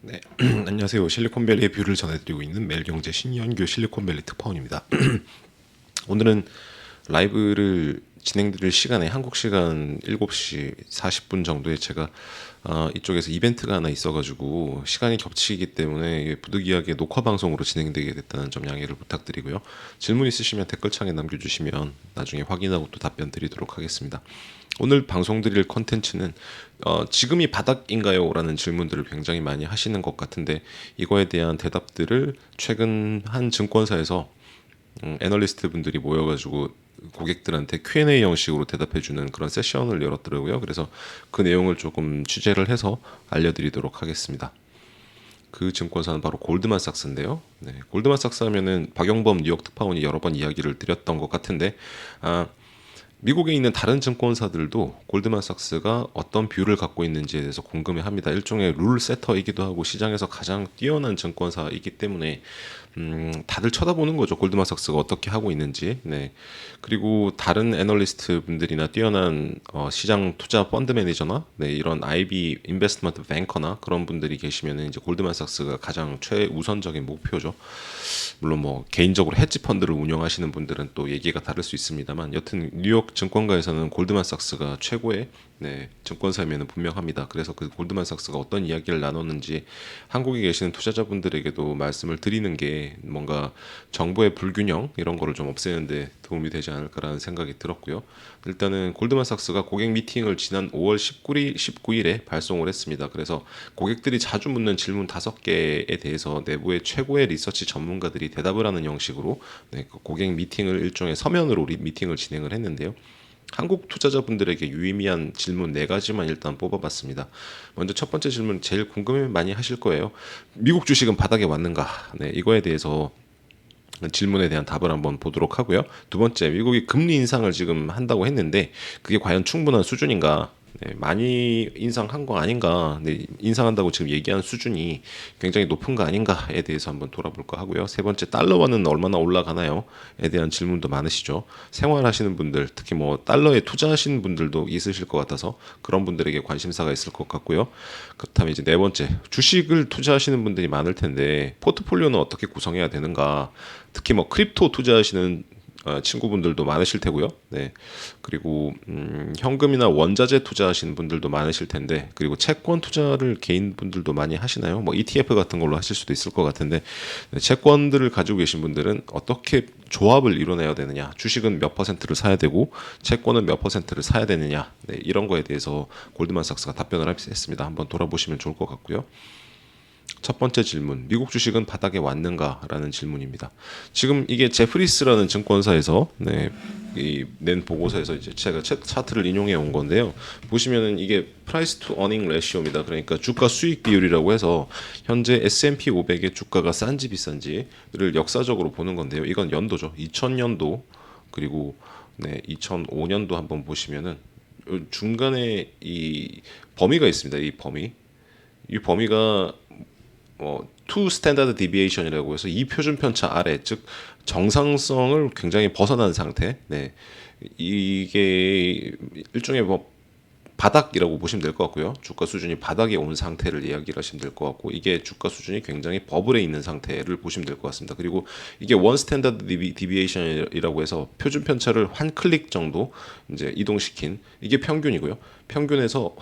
네, 안녕하세요. 실리콘밸리의 뷰를 전해드리고 있는 매일경제 신현규 실리콘밸리 특파원입니다. 오늘은 라이브를 진행드릴 시간에 한국 시간 7시 40분 정도에 제가 이쪽에서 이벤트가 하나 있어가지고 시간이 겹치기 때문에 부득이하게 녹화 방송으로 진행되게 됐다는 점 양해를 부탁드리고요. 질문 있으시면 댓글창에 남겨주시면 나중에 확인하고 또 답변 드리도록 하겠습니다. 오늘 방송 드릴 컨텐츠는 지금이 바닥인가요? 라는 질문들을 굉장히 많이 하시는 것 같은데 이거에 대한 대답들을 최근 한 증권사에서 애널리스트 분들이 모여가지고 고객들한테 Q&A 형식으로 대답해주는 그런 세션을 열었더라고요. 그래서 그 내용을 조금 취재를 해서 알려드리도록 하겠습니다. 그 증권사는 바로 골드만삭스인데요. 네, 골드만삭스 하면은 박영범 뉴욕 특파원이 여러 번 이야기를 드렸던 것 같은데 미국에 있는 다른 증권사들도 골드만삭스가 어떤 뷰를 갖고 있는지에 대해서 궁금해합니다. 일종의 룰 세터이기도 하고 시장에서 가장 뛰어난 증권사이기 때문에 다들 쳐다보는 거죠. 골드만삭스가 어떻게 하고 있는지. 네. 그리고 다른 애널리스트 분들이나 뛰어난 시장 투자 펀드 매니저나 이런 IB 인베스트먼트 뱅커나 그런 분들이 계시면은 이제 골드만삭스가 가장 최우선적인 목표죠. 물론 뭐 개인적으로 헤지 펀드를 운영하시는 분들은 또 얘기가 다를 수 있습니다만 여튼 뉴욕 증권가에서는 골드만삭스가 최고의 증권사임에는 분명합니다. 그래서 그 골드만삭스가 어떤 이야기를 나눴는지 한국에 계시는 투자자분들에게도 말씀을 드리는 게 뭔가 정보의 불균형 이런 거를 좀 없애는데 도움이 되지 않을까라는 생각이 들었고요. 일단은 골드만삭스가 고객 미팅을 지난 5월 19일에 발송을 했습니다. 그래서 고객들이 자주 묻는 질문 5개에 대해서 내부의 최고의 리서치 전문가들이 대답을 하는 형식으로 그 고객 미팅을 일종의 서면으로 미팅을 진행을 했는데요. 한국 투자자분들에게 유의미한 질문 4가지만 일단 뽑아봤습니다. 먼저 첫 번째 질문 제일 궁금해 많이 하실 거예요. 미국 주식은 바닥에 왔는가? 이거에 대해서 질문에 대한 답을 한번 보도록 하고요. 두 번째, 미국이 금리 인상을 지금 한다고 했는데 그게 과연 충분한 수준인가? 많이 인상한 거 아닌가? 인상한다고 지금 얘기한 수준이 굉장히 높은 거 아닌가에 대해서 한번 돌아볼까 하고요. 세 번째, 달러화는 얼마나 올라가나요?에 대한 질문도 많으시죠. 생활하시는 분들, 특히 뭐 달러에 투자하시는 분들도 있으실 것 같아서 그런 분들에게 관심사가 있을 것 같고요. 그렇다면 이제 네 번째, 주식을 투자하시는 분들이 많을 텐데 포트폴리오는 어떻게 구성해야 되는가? 특히 뭐 크립토 투자하시는 친구분들도 많으실 테고요. 네. 그리고 현금이나 원자재 투자하시는 분들도 많으실 텐데, 그리고 채권 투자를 개인 분들도 많이 하시나요? 뭐 ETF 같은 걸로 하실 수도 있을 것 같은데, 채권들을 가지고 계신 분들은 어떻게 조합을 이뤄내야 되느냐, 주식은 몇 퍼센트를 사야 되고 채권은 몇 퍼센트를 사야 되느냐, 이런 거에 대해서 골드만삭스가 답변을 했습니다. 한번 돌아보시면 좋을 것 같고요. 첫 번째 질문, 미국 주식은 바닥에 왔는가라는 질문입니다. 지금 이게 제프리스라는 증권사에서 낸 보고서에서 이제 제가 차트를 인용해 온 건데요. 보시면은 이게 프라이스 투 어닝 레시오입니다. 그러니까 주가 수익 비율이라고 해서 현재 S&P 500의 주가가 싼지 비싼지를 역사적으로 보는 건데요. 이건 연도죠. 2000년도 그리고 2005년도 한번 보시면은 중간에 이 범위가 있습니다. 이 범위가 투 스탠다드 디비에이션이라고 해서 이 표준 편차 아래, 즉 정상성을 굉장히 벗어난 상태. 이게 일종의 뭐 바닥이라고 보시면 될 것 같고요. 주가 수준이 바닥에 온 상태를 이야기를 하시면 될 것 같고, 이게 주가 수준이 굉장히 버블에 있는 상태를 보시면 될 것 같습니다. 그리고 이게 원 스탠다드 디비에이션이라고 해서 표준 편차를 한 클릭 정도 이제 이동시킨, 이게 평균이고요. 평균에서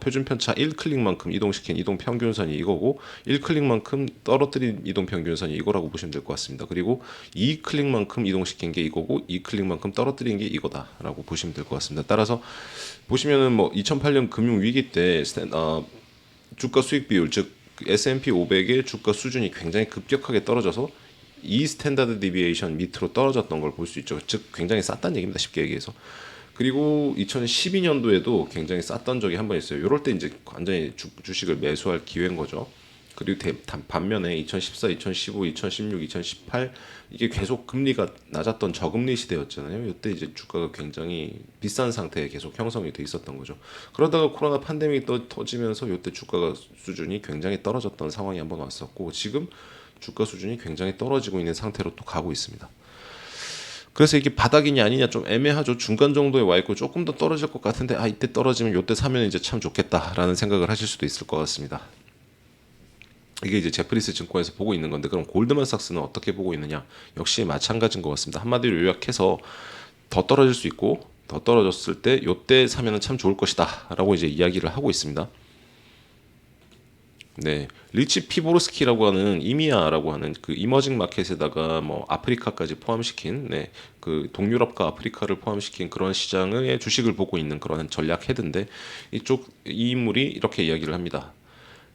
표준 편차 1클릭만큼 이동시킨 이동 평균선이 이거고, 1클릭만큼 떨어뜨린 이동 평균선이 이거라고 보시면 될 것 같습니다. 그리고 2클릭만큼 이동시킨 게 이거고, 2클릭만큼 떨어뜨린 게 이거다라고 보시면 될 것 같습니다. 따라서 보시면은 뭐 2008년 금융 위기 때 주가 수익 비율, 즉 S&P 500의 주가 수준이 굉장히 급격하게 떨어져서 이 스탠다드 디비에이션 밑으로 떨어졌던 걸 볼 수 있죠. 즉 굉장히 쌌다는 얘기입니다. 쉽게 얘기해서. 그리고 2012년도에도 굉장히 쌌던 적이 한 번 있어요. 이럴 때 이제 완전히 주식을 매수할 기회인 거죠. 그리고 반면에 2014, 2015, 2016, 2018 이게 계속 금리가 낮았던 저금리 시대였잖아요. 이때 이제 주가가 굉장히 비싼 상태에 계속 형성이 돼 있었던 거죠. 그러다가 코로나 팬데믹이 또 터지면서 이때 주가가 수준이 굉장히 떨어졌던 상황이 한번 왔었고, 지금 주가 수준이 굉장히 떨어지고 있는 상태로 또 가고 있습니다. 그래서 이게 바닥이냐 아니냐 좀 애매하죠. 중간 정도에 와 있고 조금 더 떨어질 것 같은데 이때 떨어지면 이때 사면 이제 참 좋겠다라는 생각을 하실 수도 있을 것 같습니다. 이게 이제 제프리스 증권에서 보고 있는 건데, 그럼 골드만삭스는 어떻게 보고 있느냐? 역시 마찬가지인 것 같습니다. 한마디로 요약해서 더 떨어질 수 있고, 더 떨어졌을 때 요때 사면은 참 좋을 것이다라고 이제 이야기를 하고 있습니다. 네, 리치 피보르스키라고 하는 이미아라고 하는 그 이머징 마켓에다가 뭐 아프리카까지 포함시킨, 그 동유럽과 아프리카를 포함시킨 그런 시장의 주식을 보고 있는 그런 전략 헤드인데, 이 인물이 이렇게 이야기를 합니다.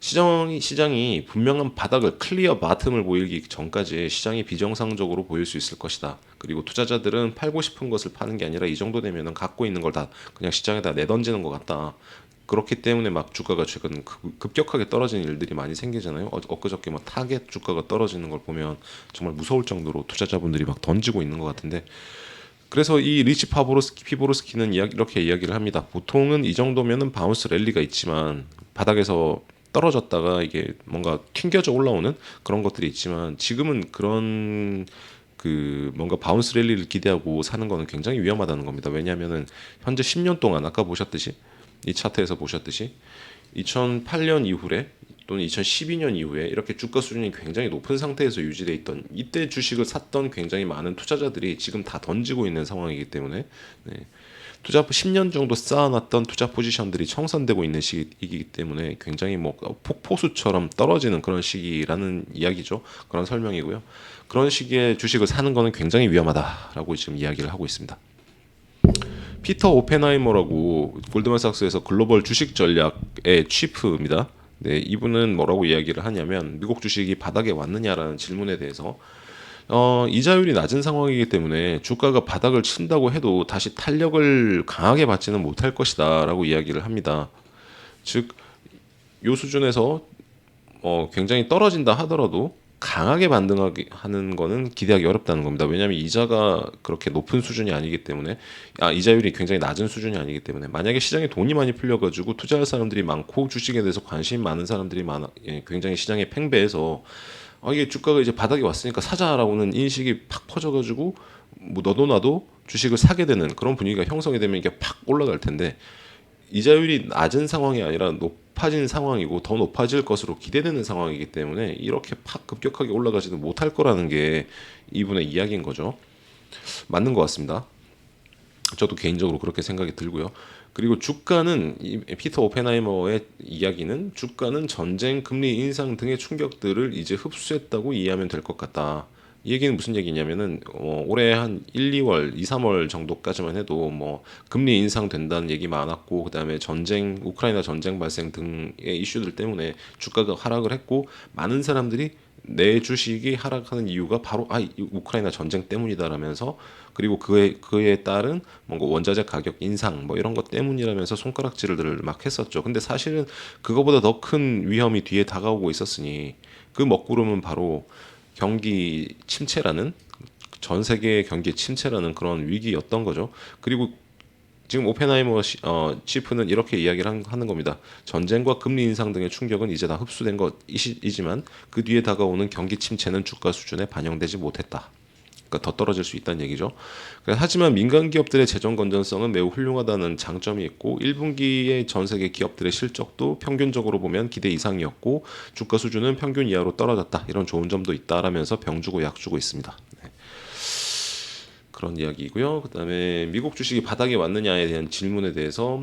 시장이 분명한 바닥을, 클리어 바텀을 보이기 전까지 시장이 비정상적으로 보일 수 있을 것이다. 그리고 투자자들은 팔고 싶은 것을 파는 게 아니라 이 정도 되면은 갖고 있는 걸 다 그냥 시장에다 내던지는 것 같다. 그렇기 때문에 막 주가가 최근 급격하게 떨어지는 일들이 많이 생기잖아요. 엊그저께 뭐 타겟 주가가 떨어지는 걸 보면 정말 무서울 정도로 투자자분들이 막 던지고 있는 것 같은데, 그래서 이 리치 피보르스키는 이렇게 이야기를 합니다. 보통은 이 정도면은 바운스 랠리가 있지만, 바닥에서 떨어졌다가 이게 뭔가 튕겨져 올라오는 그런 것들이 있지만, 지금은 그런 그 뭔가 바운스 랠리를 기대하고 사는 거는 굉장히 위험하다는 겁니다. 왜냐하면은 현재 10년 동안 아까 보셨듯이, 이 차트에서 보셨듯이 2008년 이후에 또는 2012년 이후에 이렇게 주가 수준이 굉장히 높은 상태에서 유지돼 있던, 이때 주식을 샀던 굉장히 많은 투자자들이 지금 다 던지고 있는 상황이기 때문에, 네, 투자 10년 정도 쌓아놨던 투자 포지션들이 청산되고 있는 시기이기 때문에 굉장히 뭐 폭포수처럼 떨어지는 그런 시기라는 이야기죠. 그런 설명이고요. 그런 시기에 주식을 사는 거는 굉장히 위험하다라고 지금 이야기를 하고 있습니다. 피터 오펜하이머라고 골드만삭스에서 글로벌 주식 전략의 치프입니다. 네, 이분은 뭐라고 이야기를 하냐면, 미국 주식이 바닥에 왔느냐라는 질문에 대해서 이자율이 낮은 상황이기 때문에 주가가 바닥을 친다고 해도 다시 탄력을 강하게 받지는 못할 것이다라고 이야기를 합니다. 즉, 요 수준에서 굉장히 떨어진다 하더라도 강하게 반등하게 하는 거는 기대하기 어렵다는 겁니다. 왜냐하면 이자가 그렇게 높은 수준이 아니기 때문에, 이자율이 굉장히 낮은 수준이 아니기 때문에, 만약에 시장에 돈이 많이 풀려가지고 투자할 사람들이 많고 주식에 대해서 관심이 많은 사람들이 굉장히 시장에 팽배해서 이게 주가가 이제 바닥에 왔으니까 사자라고는 인식이 팍 퍼져가지고 뭐 너도 나도 주식을 사게 되는 그런 분위기가 형성이 되면 이게 팍 올라갈 텐데, 이자율이 낮은 상황이 아니라 높아진 상황이고 더 높아질 것으로 기대되는 상황이기 때문에 이렇게 팍 급격하게 올라가지도 못할 거라는 게 이분의 이야기인 거죠. 맞는 것 같습니다. 저도 개인적으로 그렇게 생각이 들고요. 그리고 주가는, 이 피터 오펜하이머의 이야기는, 주가는 전쟁, 금리 인상 등의 충격들을 이제 흡수했다고 이해하면 될 것 같다. 이 얘기는 무슨 얘기냐면은, 올해 한 1, 2월, 2, 3월 정도까지만 해도 뭐 금리 인상된다는 얘기 많았고, 그다음에 우크라이나 전쟁 발생 등의 이슈들 때문에 주가가 하락을 했고, 많은 사람들이 내 주식이 하락하는 이유가 바로 우크라이나 전쟁 때문이다라면서, 그리고 그에 따른 뭔가 원자재 가격 인상 뭐 이런 것 때문이라면서 손가락질을 막 했었죠. 근데 사실은 그거보다 더 큰 위험이 뒤에 다가오고 있었으니, 그 먹구름은 바로 경기 침체라는, 전 세계의 경기 침체라는 그런 위기였던 거죠. 그리고 지금 오펜하이머 치프는 이렇게 이야기를 하는 겁니다. 전쟁과 금리 인상 등의 충격은 이제 다 흡수된 것이지만 그 뒤에 다가오는 경기 침체는 주가 수준에 반영되지 못했다. 그러니까 더 떨어질 수 있다는 얘기죠. 하지만 민간 기업들의 재정 건전성은 매우 훌륭하다는 장점이 있고, 1분기의 전 세계 기업들의 실적도 평균적으로 보면 기대 이상이었고 주가 수준은 평균 이하로 떨어졌다. 이런 좋은 점도 있다라면서 병주고 약주고 있습니다. 네. 그런 이야기고요. 그다음에 미국 주식이 바닥에 왔느냐에 대한 질문에 대해서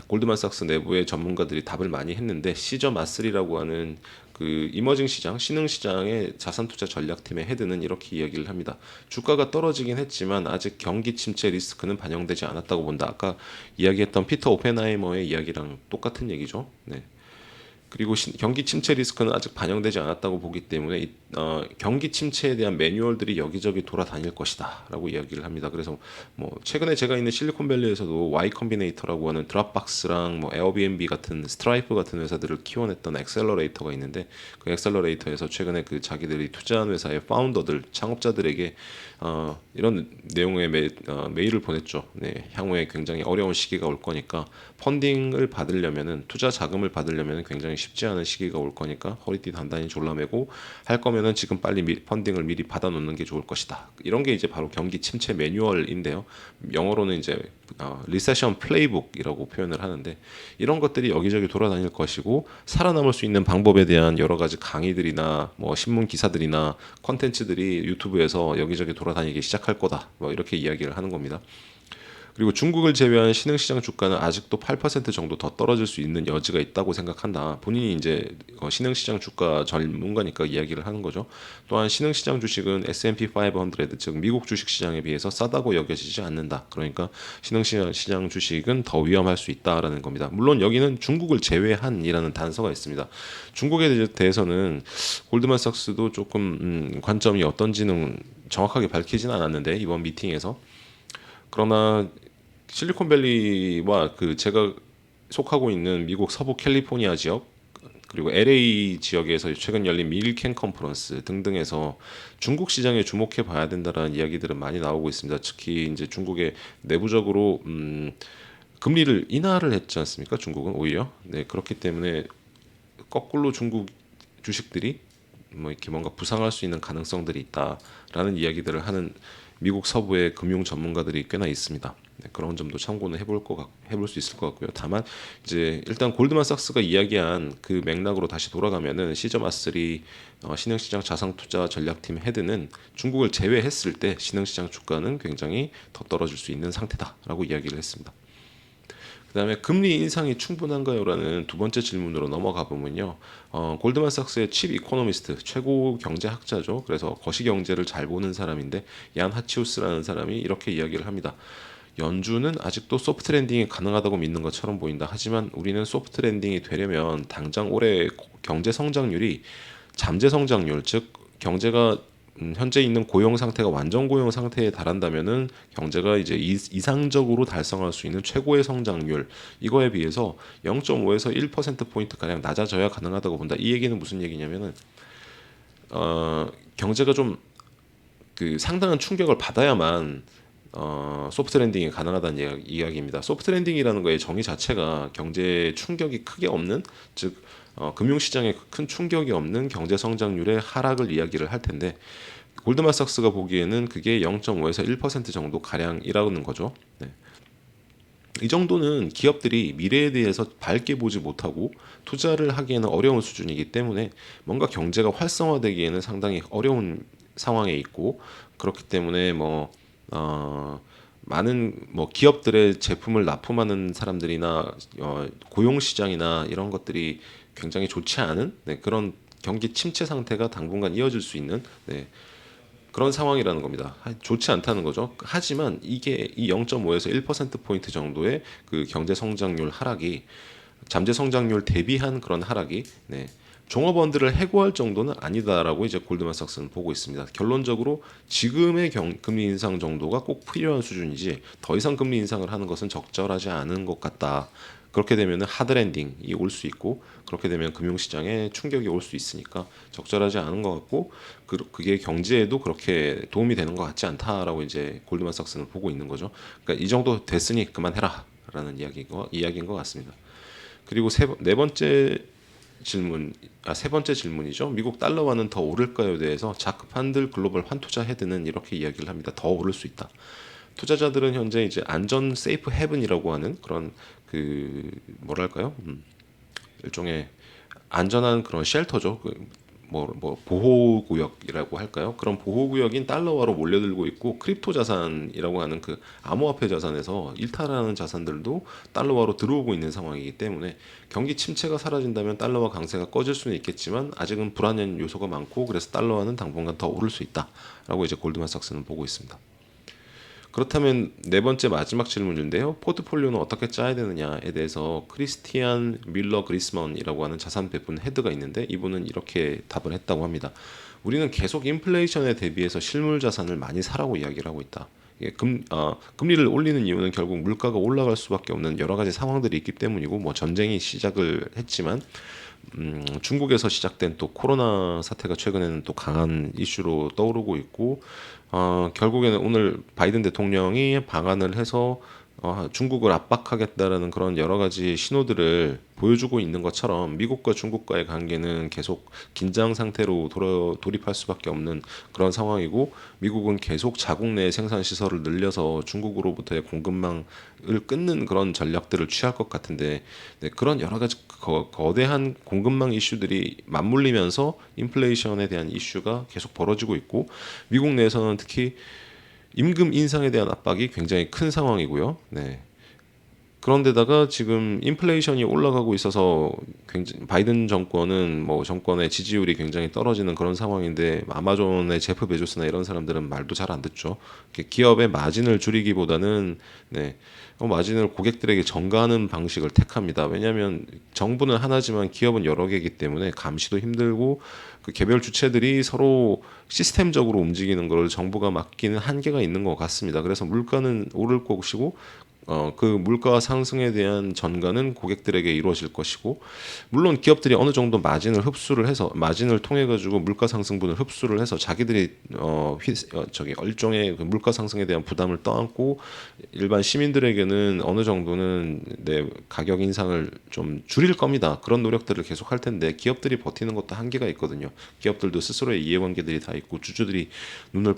골드만삭스 내부의 전문가들이 답을 많이 했는데, 시저 마슬이라고 하는 그 이머징 시장, 신흥 시장의 자산 투자 전략팀의 헤드는 이렇게 이야기를 합니다. 주가가 떨어지긴 했지만 아직 경기 침체 리스크는 반영되지 않았다고 본다. 아까 이야기했던 피터 오펜하이머의 이야기랑 똑같은 얘기죠. 네. 그리고 경기 침체 리스크는 아직 반영되지 않았다고 보기 때문에 경기 침체에 대한 매뉴얼들이 여기저기 돌아다닐 것이다라고 이야기를 합니다. 그래서 뭐 최근에 제가 있는 실리콘밸리에서도 Y 컴비네이터라고 하는 드랍박스랑 뭐 에어비앤비 같은, 스트라이프 같은 회사들을 키워냈던 엑셀러레이터가 있는데, 그 엑셀러레이터에서 최근에 그 자기들이 투자한 회사의 파운더들, 창업자들에게 이런 내용의 메일을 보냈죠. 네, 향후에 굉장히 어려운 시기가 올 거니까 펀딩을 받으려면은, 투자 자금을 받으려면은 굉장히 굉장히 쉽지 않은 시기가 올 거니까 허리띠 단단히 졸라매고 할 거면은 지금 빨리 펀딩을 미리 받아 놓는 게 좋을 것이다. 이런 게 이제 바로 경기 침체 매뉴얼인데요. 영어로는 이제 리세션 플레이북이라고 표현을 하는데 이런 것들이 여기저기 돌아다닐 것이고 살아남을 수 있는 방법에 대한 여러 가지 강의들이나 뭐 신문 기사들이나 콘텐츠들이 유튜브에서 여기저기 돌아다니기 시작할 거다. 뭐 이렇게 이야기를 하는 겁니다. 그리고 중국을 제외한 신흥시장 주가는 아직도 8% 정도 더 떨어질 수 있는 여지가 있다고 생각한다. 본인이 이제 신흥시장 주가 전문가니까 이야기를 하는 거죠. 또한 신흥시장 주식은 S&P 500, 즉 미국 주식시장에 비해서 싸다고 여겨지지 않는다. 그러니까 신흥시장 주식은 더 위험할 수 있다라는 겁니다. 물론 여기는 중국을 제외한이라는 단서가 있습니다. 중국에 대해서는 골드만삭스도 조금 관점이 어떤지는 정확하게 밝히진 않았는데 이번 미팅에서 그러나 실리콘밸리와 그 제가 속하고 있는 미국 서부 캘리포니아 지역 그리고 LA 지역에서 최근 열린 밀캔 컨퍼런스 등등에서 중국 시장에 주목해 봐야 된다라는 이야기들은 많이 나오고 있습니다. 특히 이제 중국의 내부적으로 금리를 인하를 했지 않습니까? 중국은 오히려 네 그렇기 때문에 거꾸로 중국 주식들이 뭐 이렇게 뭔가 부상할 수 있는 가능성들이 있다라는 이야기들을 하는 미국 서부의 금융 전문가들이 꽤나 있습니다. 네, 그런 점도 참고는 해볼 수 있을 것 같고요. 다만 이제 일단 골드만삭스가 이야기한 그 맥락으로 다시 돌아가면은 시저마스리 신흥시장 자산투자 전략팀 헤드는 중국을 제외했을 때 신흥시장 주가는 굉장히 더 떨어질 수 있는 상태다라고 이야기를 했습니다. 그다음에 금리 인상이 충분한가요라는 두 번째 질문으로 넘어가 보면요. 골드만삭스의 칩 이코노미스트 최고 경제학자죠. 그래서 거시경제를 잘 보는 사람인데 얀 하치우스라는 사람이 이렇게 이야기를 합니다. 연준은 아직도 소프트 랜딩이 가능하다고 믿는 것처럼 보인다. 하지만 우리는 소프트 랜딩이 되려면 당장 올해 경제 성장률이 잠재 성장률, 즉 경제가 현재 있는 고용 상태가 완전 고용 상태에 달한다면은 경제가 이제 이상적으로 달성할 수 있는 최고의 성장률 이거에 비해서 0.5에서 1% 포인트 가량 낮아져야 가능하다고 본다. 이 얘기는 무슨 얘기냐면은 경제가 좀 그 상당한 충격을 받아야만 소프트 랜딩이 가능하다는 이야기입니다. 소프트 랜딩이라는 거의 정의 자체가 경제 충격이 크게 없는 즉 금융시장에 큰 충격이 없는 경제 성장률의 하락을 이야기를 할 텐데 골드만삭스가 보기에는 그게 0.5에서 1% 정도 가량이라는 거죠. 네. 이 정도는 기업들이 미래에 대해서 밝게 보지 못하고 투자를 하기에는 어려운 수준이기 때문에 뭔가 경제가 활성화되기에는 상당히 어려운 상황에 있고 그렇기 때문에 많은 기업들의 제품을 납품하는 사람들이나 고용 시장이나 이런 것들이 굉장히 좋지 않은 그런 경기 침체 상태가 당분간 이어질 수 있는 그런 상황이라는 겁니다. 좋지 않다는 거죠. 하지만 이게 이 0.5에서 1% 포인트 정도의 그 경제 성장률 하락이 잠재 성장률 대비한 그런 하락이 종업원들을 해고할 정도는 아니다라고 이제 골드만삭스는 보고 있습니다. 결론적으로 지금의 금리 인상 정도가 꼭 필요한 수준이지 더 이상 금리 인상을 하는 것은 적절하지 않은 것 같다. 그렇게 되면 하드랜딩이 올 수 있고 그렇게 되면 금융시장에 충격이 올 수 있으니까 적절하지 않은 것 같고 그게 경제에도 그렇게 도움이 되는 것 같지 않다라고 이제 골드만삭스는 보고 있는 거죠. 그러니까 이 정도 됐으니 그만해라라는 이야기인 것 같습니다. 그리고 세 번째 질문이죠. 미국 달러화는 더 오를까요? 대해서 자크 판들 글로벌 환투자 헤드는 이렇게 이야기를 합니다. 더 오를 수 있다. 투자자들은 현재 이제 안전 세이프 헤븐이라고 하는 그런 그 뭐랄까요? 일종의 안전한 그런 쉘터죠. 보호구역이라고 할까요? 그런 보호구역인 달러화로 몰려들고 있고 크립토 자산이라고 하는 그 암호화폐 자산에서 일탈하는 자산들도 달러화로 들어오고 있는 상황이기 때문에 경기 침체가 사라진다면 달러화 강세가 꺼질 수는 있겠지만 아직은 불안한 요소가 많고 그래서 달러화는 당분간 더 오를 수 있다라고 이제 골드만삭스는 보고 있습니다. 그렇다면 네 번째 마지막 질문인데요. 포트폴리오는 어떻게 짜야 되느냐에 대해서 크리스티안 밀러 그리스먼이라고 하는 자산 배분 헤드가 있는데 이분은 이렇게 답을 했다고 합니다. 우리는 계속 인플레이션에 대비해서 실물 자산을 많이 사라고 이야기를 하고 있다. 금리를 올리는 이유는 결국 물가가 올라갈 수밖에 없는 여러 가지 상황들이 있기 때문이고 전쟁이 시작을 했지만 중국에서 시작된 또 코로나 사태가 최근에는 또 강한 이슈로 떠오르고 있고 결국에는 오늘 바이든 대통령이 방한을 해서 중국을 압박하겠다라는 그런 여러 가지 신호들을 보여주고 있는 것처럼 미국과 중국과의 관계는 계속 긴장 상태로 돌입할 수밖에 없는 그런 상황이고 미국은 계속 자국 내 생산 시설을 늘려서 중국으로부터의 공급망을 끊는 그런 전략들을 취할 것 같은데 네, 그런 여러 가지 거대한 공급망 이슈들이 맞물리면서 인플레이션에 대한 이슈가 계속 벌어지고 있고 미국 내에서는 특히 임금 인상에 대한 압박이 굉장히 큰 상황이고요. 네. 그런데다가 지금 인플레이션이 올라가고 있어서 굉장히 바이든 정권은 뭐 정권의 지지율이 굉장히 떨어지는 그런 상황인데 아마존의 제프 베조스나 이런 사람들은 말도 잘 안 듣죠. 기업의 마진을 줄이기보다는 네, 마진을 고객들에게 전가하는 방식을 택합니다. 왜냐하면 정부는 하나지만 기업은 여러 개이기 때문에 감시도 힘들고 그 개별 주체들이 서로 시스템적으로 움직이는 걸 정부가 맡기는 한계가 있는 것 같습니다. 그래서 물가는 오를 것이고 그 물가 상승에 대한 전가는 고객들에게 이루어질 것이고 물론 기업들이 어느 정도 마진을 흡수를 해서 마진을 통해 가지고 물가 상승분을 흡수를 해서 자기들이 저기 일종의 그 물가 상승에 대한 부담을 떠안고 일반 시민들에게는 어느 정도는 내 가격 인상을 좀 줄일 겁니다. 그런 노력들을 계속 할 텐데 기업들이 버티는 것도 한계가 있거든요. 기업들도 스스로의 이해관계들이 다 있고 주주들이 눈을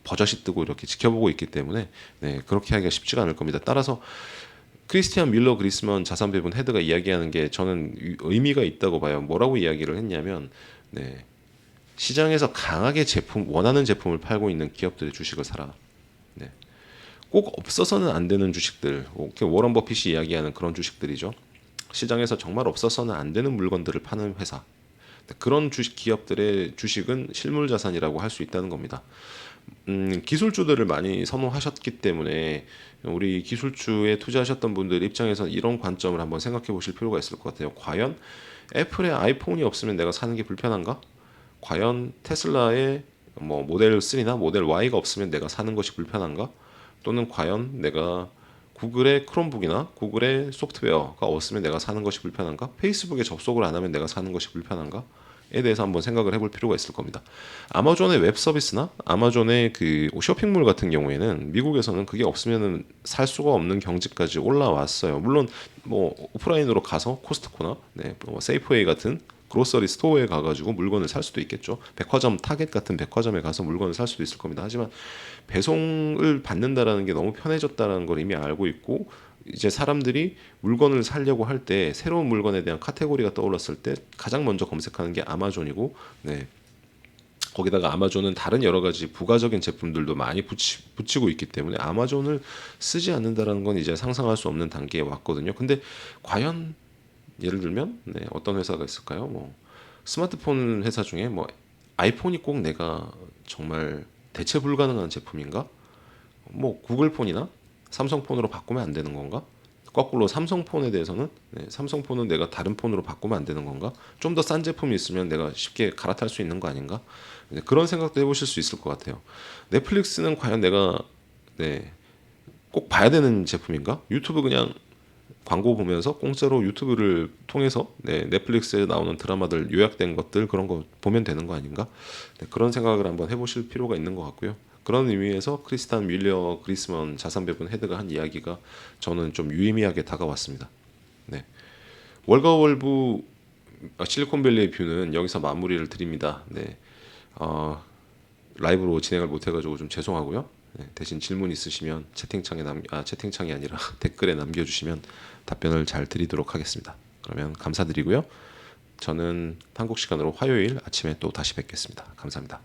버젓이 뜨고 이렇게 지켜보고 있기 때문에 네, 그렇게 하기가 쉽지가 않을 겁니다. 따라서 크리스티안 밀러 그리스먼 자산배분 헤드가 이야기하는 게 저는 의미가 있다고 봐요. 뭐라고 이야기를 했냐면 네, 시장에서 강하게 원하는 제품을 팔고 있는 기업들의 주식을 사라. 네, 꼭 없어서는 안 되는 주식들, 워런 버핏이 이야기하는 그런 주식들이죠. 시장에서 정말 없어서는 안 되는 물건들을 파는 회사. 그런 주식 기업들의 주식은 실물 자산이라고 할 수 있다는 겁니다. 기술주들을 많이 선호하셨기 때문에 우리 기술주에 투자하셨던 분들 입장에서 이런 관점을 한번 생각해 보실 필요가 있을 것 같아요. 과연 애플의 아이폰이 없으면 내가 사는 게 불편한가? 과연 테슬라의 뭐 모델 3나 모델 Y가 없으면 내가 사는 것이 불편한가? 또는 과연 내가 구글의 크롬북이나 구글의 소프트웨어가 없으면 내가 사는 것이 불편한가? 페이스북에 접속을 안 하면 내가 사는 것이 불편한가? 에 대해서 한번 생각을 해볼 필요가 있을 겁니다. 아마존의 웹 서비스나 아마존의 그 쇼핑몰 같은 경우에는 미국에서는 그게 없으면은 살 수가 없는 경지까지 올라왔어요. 물론 뭐 오프라인으로 가서 코스트코나 네, 뭐 세이프웨이 같은 그로서리 스토어에 가가지고 물건을 살 수도 있겠죠. 백화점 타겟 같은 백화점에 가서 물건을 살 수도 있을 겁니다. 하지만 배송을 받는다라는 게 너무 편해졌다라는 걸 이미 알고 있고 이제 사람들이 물건을 사려고 할 때 새로운 물건에 대한 카테고리가 떠올랐을 때 가장 먼저 검색하는 게 아마존이고 네. 거기다가 아마존은 다른 여러 가지 부가적인 제품들도 많이 붙이고 있기 때문에 아마존을 쓰지 않는다라는 건 이제 상상할 수 없는 단계에 왔거든요. 근데 과연 예를 들면 네, 어떤 회사가 있을까요? 뭐 스마트폰 회사 중에 뭐 아이폰이 꼭 내가 정말 대체 불가능한 제품인가? 뭐 구글폰이나 삼성폰으로 바꾸면 안 되는 건가? 거꾸로 삼성폰에 대해서는 네, 삼성폰은 내가 다른 폰으로 바꾸면 안 되는 건가? 좀 더 싼 제품이 있으면 내가 쉽게 갈아탈 수 있는 거 아닌가? 네, 그런 생각도 해보실 수 있을 것 같아요. 넷플릭스는 과연 내가 네, 꼭 봐야 되는 제품인가? 유튜브 그냥 광고 보면서 공짜로 유튜브를 통해서 네, 넷플릭스에 나오는 드라마들 요약된 것들 그런 거 보면 되는 거 아닌가? 네, 그런 생각을 한번 해보실 필요가 있는 것 같고요. 그런 의미에서 크리스탄 윌리어 그리스먼 자산배분 헤드가 한 이야기가 저는 좀 유의미하게 다가왔습니다. 네. 월가월부 실리콘밸리의 뷰는 여기서 마무리를 드립니다. 네. 라이브로 진행을 못해가지고 좀 죄송하고요. 네, 대신 질문 있으시면 채팅창이 아니라 댓글에 남겨주시면 답변을 잘 드리도록 하겠습니다. 그러면 감사드리고요. 저는 한국 시간으로 화요일 아침에 또 다시 뵙겠습니다. 감사합니다.